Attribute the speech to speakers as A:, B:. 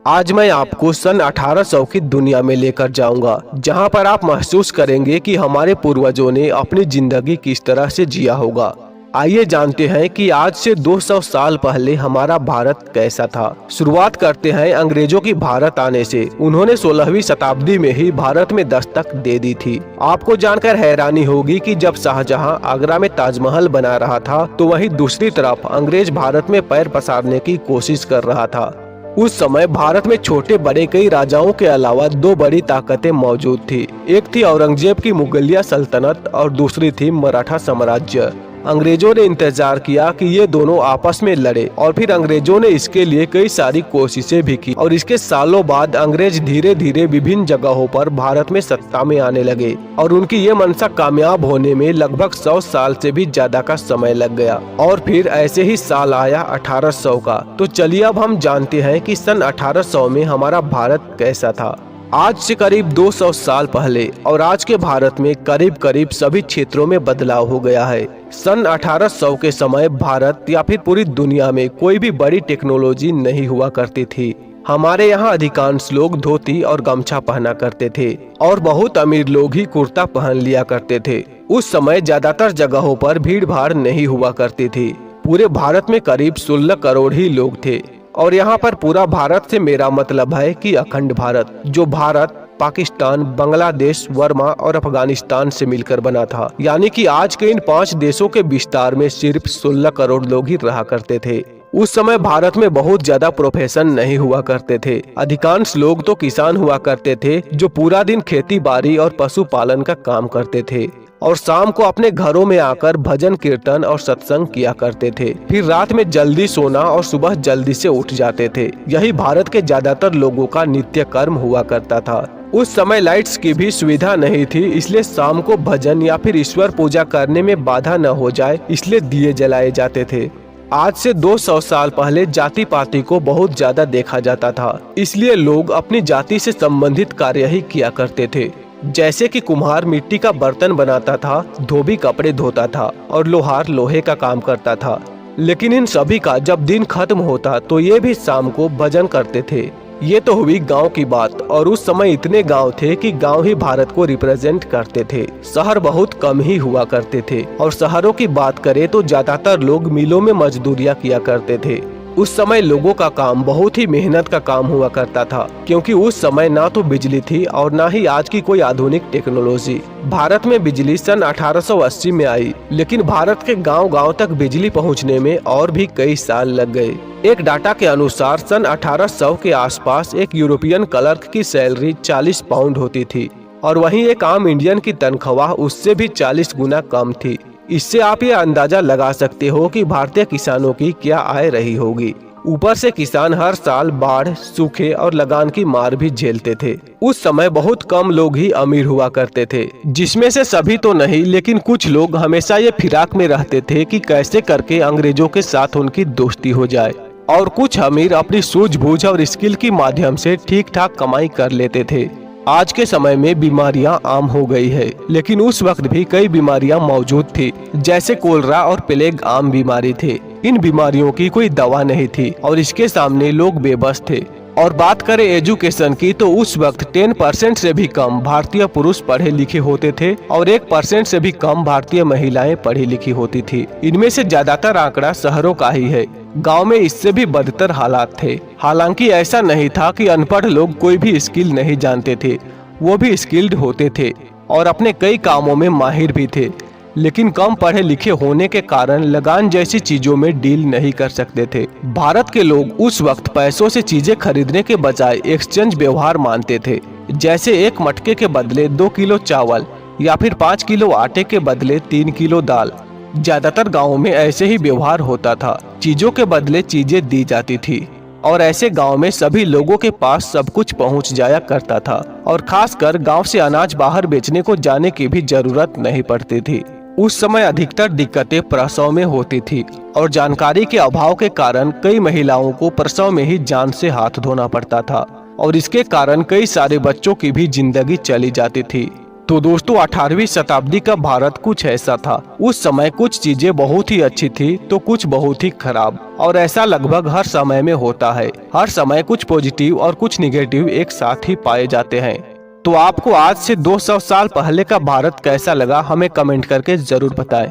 A: आज मैं आपको सन 1800 की दुनिया में लेकर जाऊंगा, जहां पर आप महसूस करेंगे कि हमारे पूर्वजों ने अपनी जिंदगी किस तरह से जिया होगा। आइए जानते हैं कि आज से 200 साल पहले हमारा भारत कैसा था। शुरुआत करते हैं अंग्रेजों की भारत आने से। उन्होंने 16वीं शताब्दी में ही भारत में दस्तक दे दी थी। आपको जानकर हैरानी होगी कि जब शाहजहां आगरा में ताजमहल बना रहा था, तो वहीं दूसरी तरफ अंग्रेज भारत में पैर पसारने की कोशिश कर रहा था। उस समय भारत में छोटे बड़े कई राजाओं के अलावा दो बड़ी ताकतें मौजूद थी। एक थी औरंगजेब की मुगलिया सल्तनत और दूसरी थी मराठा साम्राज्य। अंग्रेजों ने इंतजार किया कि ये दोनों आपस में लड़े और फिर अंग्रेजों ने इसके लिए कई सारी कोशिशें भी की और इसके सालों बाद अंग्रेज धीरे धीरे विभिन्न जगहों पर भारत में सत्ता में आने लगे और उनकी ये मंशा कामयाब होने में लगभग 100 साल से भी ज्यादा का समय लग गया। और फिर ऐसे ही साल आया 1800 का। तो चलिए अब हम जानते हैं कि सन 1800 में हमारा भारत कैसा था। आज से करीब 200 साल पहले और आज के भारत में करीब करीब सभी क्षेत्रों में बदलाव हो गया है। सन 1800 के समय भारत या फिर पूरी दुनिया में कोई भी बड़ी टेक्नोलॉजी नहीं हुआ करती थी। हमारे यहाँ अधिकांश लोग धोती और गमछा पहना करते थे और बहुत अमीर लोग ही कुर्ता पहन लिया करते थे। उस समय ज्यादातर जगहों पर भीड़ भाड़ नहीं हुआ करती थी। पूरे भारत में करीब 16 करोड़ ही लोग थे। और यहाँ पर पूरा भारत से मेरा मतलब है कि अखंड भारत, जो भारत, पाकिस्तान, बांग्लादेश, वर्मा और अफगानिस्तान से मिलकर बना था। यानी कि आज के इन 5 देशों के विस्तार में सिर्फ 16 करोड़ लोग ही रहा करते थे। उस समय भारत में बहुत ज्यादा प्रोफेशन नहीं हुआ करते थे। अधिकांश लोग तो किसान हुआ करते थे, जो पूरा दिन खेती बाड़ी और पशुपालन का काम करते थे और शाम को अपने घरों में आकर भजन कीर्तन और सत्संग किया करते थे। फिर रात में जल्दी सोना और सुबह जल्दी से उठ जाते थे। यही भारत के ज्यादातर लोगों का नित्य कर्म हुआ करता था। उस समय लाइट्स की भी सुविधा नहीं थी, इसलिए शाम को भजन या फिर ईश्वर पूजा करने में बाधा न हो जाए, इसलिए दिए जलाए जाते थे। आज से 200 साल पहले जाति पाति को बहुत ज्यादा देखा जाता था, इसलिए लोग अपनी जाति से संबंधित कार्य ही किया करते थे। जैसे कि कुम्हार मिट्टी का बर्तन बनाता था, धोबी कपड़े धोता था और लोहार लोहे का काम करता था। लेकिन इन सभी का जब दिन खत्म होता तो ये भी शाम को भजन करते थे। ये तो हुई गांव की बात, और उस समय इतने गांव थे कि गांव ही भारत को रिप्रेजेंट करते थे। शहर बहुत कम ही हुआ करते थे और शहरों की बात करें तो ज्यादातर लोग मिलों में मजदूरियां किया करते थे। उस समय लोगों का काम बहुत ही मेहनत का काम हुआ करता था, क्योंकि उस समय ना तो बिजली थी और ना ही आज की कोई आधुनिक टेक्नोलॉजी। भारत में बिजली सन 1880 में आई, लेकिन भारत के गांव-गांव तक बिजली पहुंचने में और भी कई साल लग गए। एक डाटा के अनुसार सन 1800 के आसपास एक यूरोपियन क्लर्क की सैलरी 40 पाउंड होती थी और वहीं एक आम इंडियन की तनख्वाह उससे भी 40 गुना कम थी। इससे आप ये अंदाजा लगा सकते हो कि भारतीय किसानों की क्या आय रही होगी। ऊपर से किसान हर साल बाढ़, सूखे और लगान की मार भी झेलते थे। उस समय बहुत कम लोग ही अमीर हुआ करते थे, जिसमें से सभी तो नहीं, लेकिन कुछ लोग हमेशा ये फिराक में रहते थे कि कैसे करके अंग्रेजों के साथ उनकी दोस्ती हो जाए। और कुछ अमीर अपनी सूझबूझ और स्किल के माध्यम से ठीक ठाक कमाई कर लेते थे। आज के समय में बीमारियां आम हो गई है, लेकिन उस वक्त भी कई बीमारियां मौजूद थी। जैसे कोलरा और प्लेग आम बीमारी थे। इन बीमारियों की कोई दवा नहीं थी और इसके सामने लोग बेबस थे। और बात करें एजुकेशन की, तो उस वक्त 10% से भी कम भारतीय पुरुष पढ़े लिखे होते थे और 1% से भी कम भारतीय महिलाएं पढ़ी लिखी होती थी। इनमें से ज्यादातर आंकड़ा शहरों का ही है। गांव में इससे भी बदतर हालात थे। हालांकि ऐसा नहीं था कि अनपढ़ लोग कोई भी स्किल नहीं जानते थे, वो भी स्किल्ड होते थे और अपने कई कामों में माहिर भी थे, लेकिन कम पढ़े लिखे होने के कारण लगान जैसी चीजों में डील नहीं कर सकते थे। भारत के लोग उस वक्त पैसों से चीजें खरीदने के बजाय एक्सचेंज व्यवहार मानते थे। जैसे एक मटके के बदले 2 किलो चावल या फिर 5 किलो आटे के बदले 3 किलो दाल। ज्यादातर गाँवों में ऐसे ही व्यवहार होता था। चीजों के बदले चीजें दी जाती थी और ऐसे गांव में सभी लोगों के पास सब कुछ पहुंच जाया करता था और खासकर गांव से अनाज बाहर बेचने को जाने की भी जरूरत नहीं पड़ती थी। उस समय अधिकतर दिक्कतें प्रसव में होती थी और जानकारी के अभाव के कारण कई महिलाओं को प्रसव में ही जान से हाथ धोना पड़ता था और इसके कारण कई सारे बच्चों की भी जिंदगी चली जाती थी। तो दोस्तों 18वीं शताब्दी का भारत कुछ ऐसा था। उस समय कुछ चीजें बहुत ही अच्छी थी तो कुछ बहुत ही खराब, और ऐसा लगभग हर समय में होता है। हर समय कुछ पॉजिटिव और कुछ निगेटिव एक साथ ही पाए जाते हैं। तो आपको आज से 200 साल पहले का भारत कैसा लगा, हमें कमेंट करके जरूर बताएं।